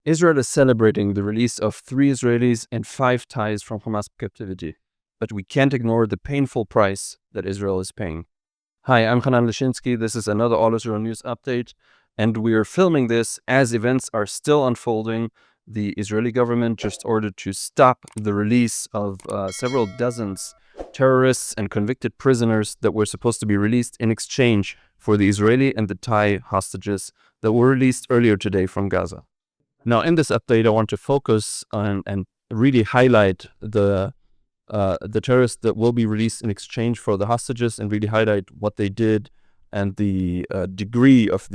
Israel is celebrating the release of 3 Israelis and 5 Thais from Hamas captivity, but we can't ignore the painful price that Israel is paying. Hi, I'm Hanan Leshinsky. This is another All Israel News update, and we are filming this as events are still unfolding. The Israeli government just ordered to stop the release of several dozens terrorists and convicted prisoners that were supposed to be released in exchange for the Israeli and the Thai hostages that were released earlier today from Gaza. Now, in this update, I want to focus on and really highlight the terrorists that will be released in exchange for the hostages, and really highlight what they did and the degree of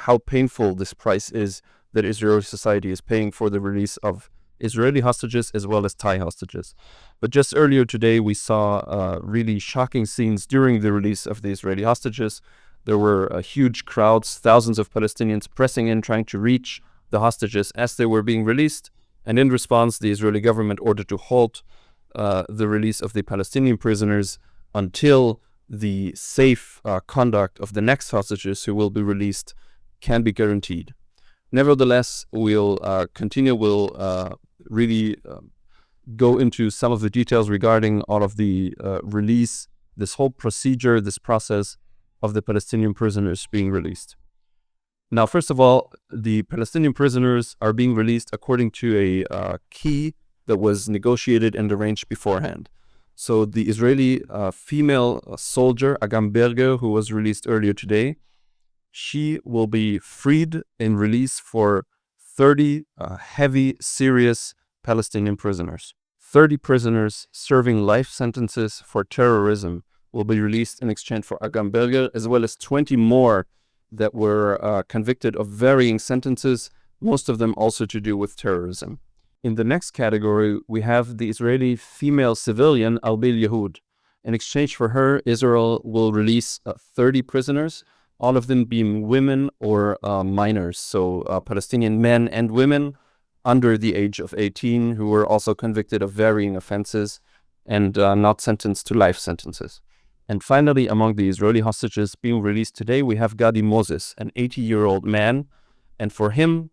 how painful this price is that Israeli society is paying for the release of Israeli hostages as well as Thai hostages. But just earlier today, we saw really shocking scenes during the release of the Israeli hostages. There were huge crowds, thousands of Palestinians pressing in, trying to reach the hostages as they were being released. And in response, the Israeli government ordered to halt the release of the Palestinian prisoners until the safe conduct of the next hostages who will be released can be guaranteed. Nevertheless, we'll really go into some of the details regarding all of the release, this whole procedure, this process of the Palestinian prisoners being released. Now, first of all, the Palestinian prisoners are being released according to a key that was negotiated and arranged beforehand. So the Israeli female soldier, Agam Berger, who was released earlier today, she will be freed in release for 30 heavy, serious Palestinian prisoners. 30 prisoners serving life sentences for terrorism will be released in exchange for Agam Berger, as well as 20 more that were convicted of varying sentences, most of them also to do with terrorism. In the next category, we have the Israeli female civilian, Albil Yehud. In exchange for her, Israel will release 30 prisoners, all of them being women or minors, so Palestinian men and women under the age of 18 who were also convicted of varying offenses and not sentenced to life sentences. And finally, among the Israeli hostages being released today, we have Gadi Moses, an 80-year-old man. And for him,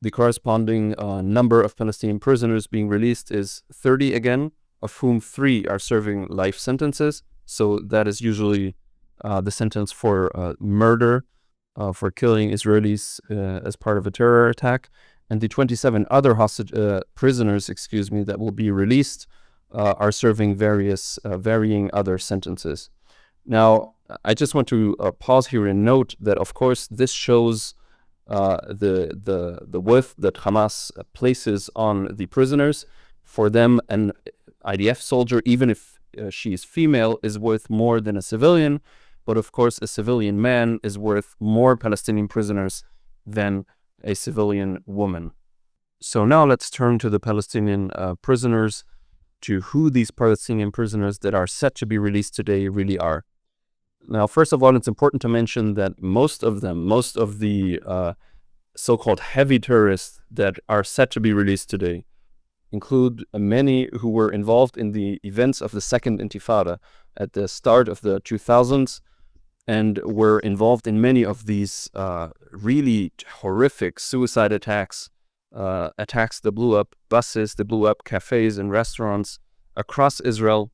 the corresponding number of Palestinian prisoners being released is 30 again, of whom 3 are serving life sentences. So that is usually the sentence for murder, for killing Israelis as part of a terror attack. And the 27 other prisoners, that will be released are serving varying other sentences. Now, I just want to pause here and note that, of course, this shows the worth that Hamas places on the prisoners. For them, an IDF soldier, even if she is female, is worth more than a civilian. But of course, a civilian man is worth more Palestinian prisoners than a civilian woman. So now let's turn to the Palestinian prisoners, to who these Palestinian prisoners that are set to be released today really are. Now, first of all, it's important to mention that most of the so-called heavy terrorists that are set to be released today include many who were involved in the events of the Second Intifada at the start of the 2000s and were involved in many of these really horrific suicide attacks that blew up buses, that blew up cafes and restaurants across Israel.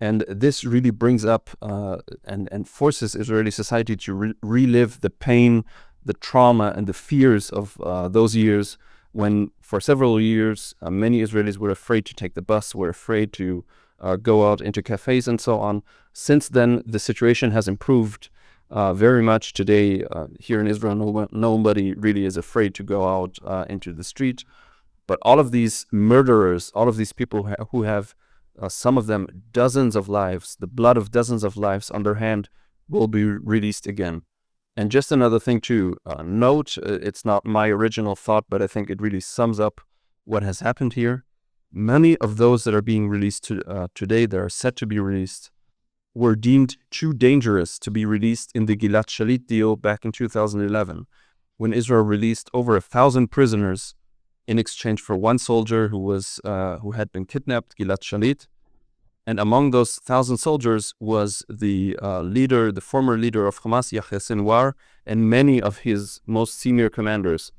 And this really brings up and forces Israeli society to relive the pain, the trauma, and the fears of those years when, for several years, many Israelis were afraid to take the bus, were afraid to go out into cafes and so on. Since then, the situation has improved very much. Today, here in Israel, nobody really is afraid to go out into the street. But all of these murderers, all of these people who have, some of them, dozens of lives, the blood of dozens of lives on their hand, will be released again. And just another thing to note, it's not my original thought, but I think it really sums up what has happened here. Many of those that are being released today, that are set to be released, were deemed too dangerous to be released in the Gilad Shalit deal back in 2011, when Israel released over 1,000 prisoners in exchange for one soldier who had been kidnapped, Gilad Shalit. And among those 1,000 soldiers was the former leader of Hamas, Yahya Sinwar, and many of his most senior commanders.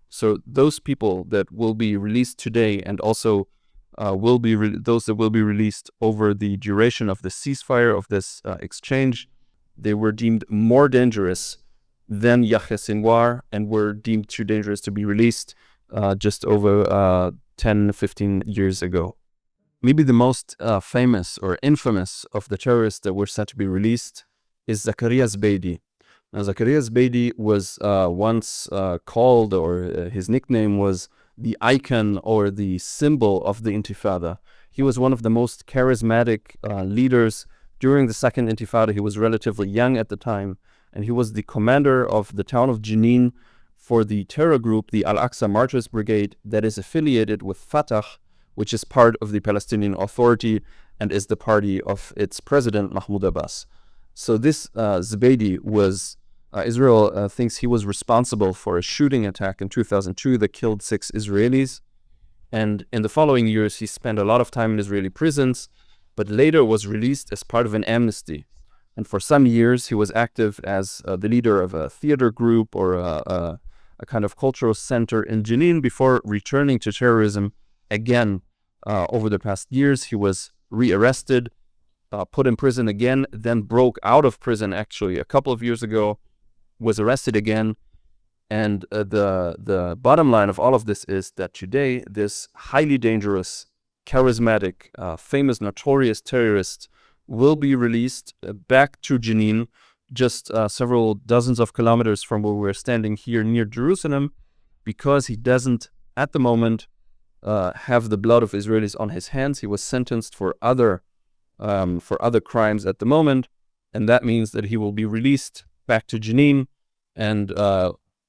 So those people that will be released today, and also those that will be released over the duration of the ceasefire of this exchange, they were deemed more dangerous than Yahya Sinwar, and were deemed too dangerous to be released just over 10, 15 years ago. Maybe the most famous or infamous of the terrorists that were set to be released is Zakaria Zbeidi. Now, Zakaria Zbeidi was once called, or his nickname was the icon or the symbol of the Intifada. He was one of the most charismatic leaders during the Second Intifada. He was relatively young at the time, and he was the commander of the town of Jenin for the terror group, the Al-Aqsa Martyrs Brigade, that is affiliated with Fatah, which is part of the Palestinian Authority and is the party of its president, Mahmoud Abbas. So this Zbeidi was, Israel thinks he was responsible for a shooting attack in 2002 that killed 6 Israelis. And in the following years, he spent a lot of time in Israeli prisons, but later was released as part of an amnesty. And for some years, he was active as the leader of a theater group or a kind of cultural center in Jenin before returning to terrorism again. Over the past years, he was rearrested, put in prison again, then broke out of prison actually a couple of years ago, was arrested again. And the bottom line of all of this is that today, this highly dangerous, charismatic, famous, notorious terrorist will be released back to Jenin, just several dozens of kilometers from where we're standing here near Jerusalem, because he doesn't, at the moment, have the blood of Israelis on his hands. He was sentenced for other crimes at the moment, and that means that he will be released back to Jenin. And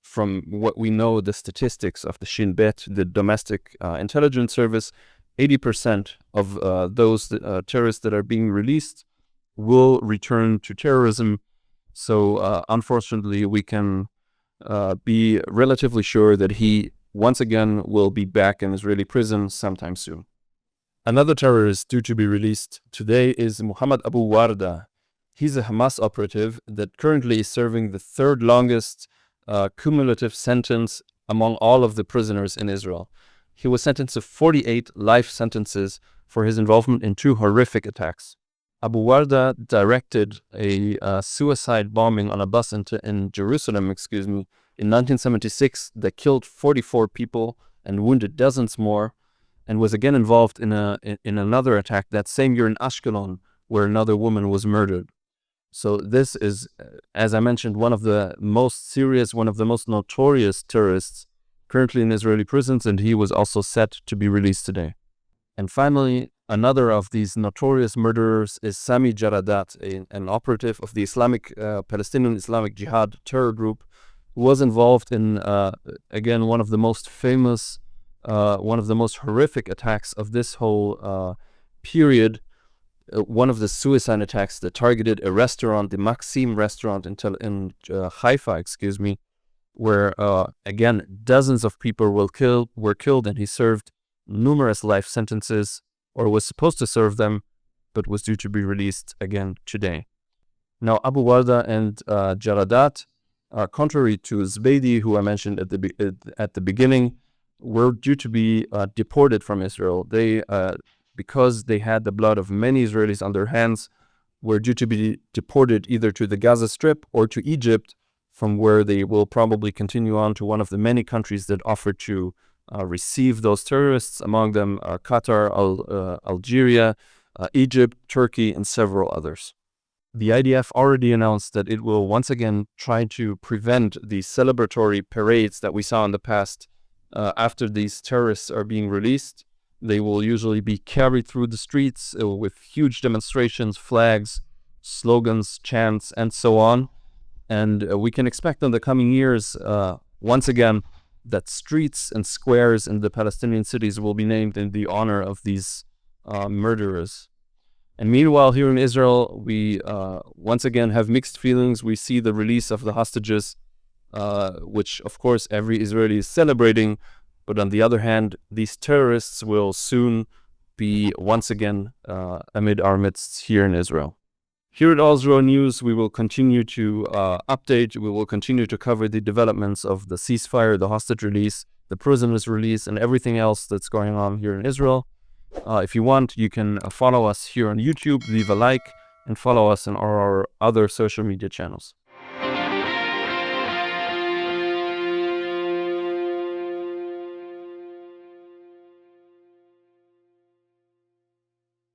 from what we know, the statistics of the Shin Bet, the domestic intelligence service, 80% of those terrorists that are being released will return to terrorism. So unfortunately, we can be relatively sure that he once again will be back in Israeli prison sometime soon. Another terrorist due to be released today is Muhammad Abu Warda. He's a Hamas operative that currently is serving the third longest cumulative sentence among all of the prisoners in Israel. He was sentenced to 48 life sentences for his involvement in 2 horrific attacks. Abu Warda directed a suicide bombing on a bus in Jerusalem, in 1976 that killed 44 people and wounded dozens more, and was again involved in another attack that same year in Ashkelon, where another woman was murdered. So this is, as I mentioned, one of the most serious, one of the most notorious terrorists currently in Israeli prisons, and he was also set to be released today. And finally, another of these notorious murderers is Sami Jaradat, an operative of the Palestinian Islamic Jihad terror group, who was involved in, again, one of the most famous, one of the most horrific attacks of this whole period. One of the suicide attacks that targeted a restaurant, the Maxim restaurant in Haifa, where, again, dozens of people were killed, and he served numerous life sentences, or was supposed to serve them, but was due to be released again today. Now, Abu Warda and Jaradat, contrary to Zbeidi, who I mentioned at the beginning, were due to be deported from Israel. They, because they had the blood of many Israelis on their hands, were due to be deported either to the Gaza Strip or to Egypt, from where they will probably continue on to one of the many countries that offer to receive those terrorists, among them Qatar, Algeria, Egypt, Turkey, and several others. The IDF already announced that it will once again try to prevent the celebratory parades that we saw in the past after these terrorists are being released. They will usually be carried through the streets with huge demonstrations, flags, slogans, chants, and so on. And we can expect in the coming years, once again, that streets and squares in the Palestinian cities will be named in the honor of these murderers. And meanwhile, here in Israel, we once again have mixed feelings. We see the release of the hostages, which of course every Israeli is celebrating. But on the other hand, these terrorists will soon be once again amid our midst here in Israel. Here at All News, we will continue to update. We will continue to cover the developments of the ceasefire, the hostage release, the prisoners' release, and everything else that's going on here in Israel. If you want, you can follow us here on YouTube, leave a like, and follow us on our other social media channels.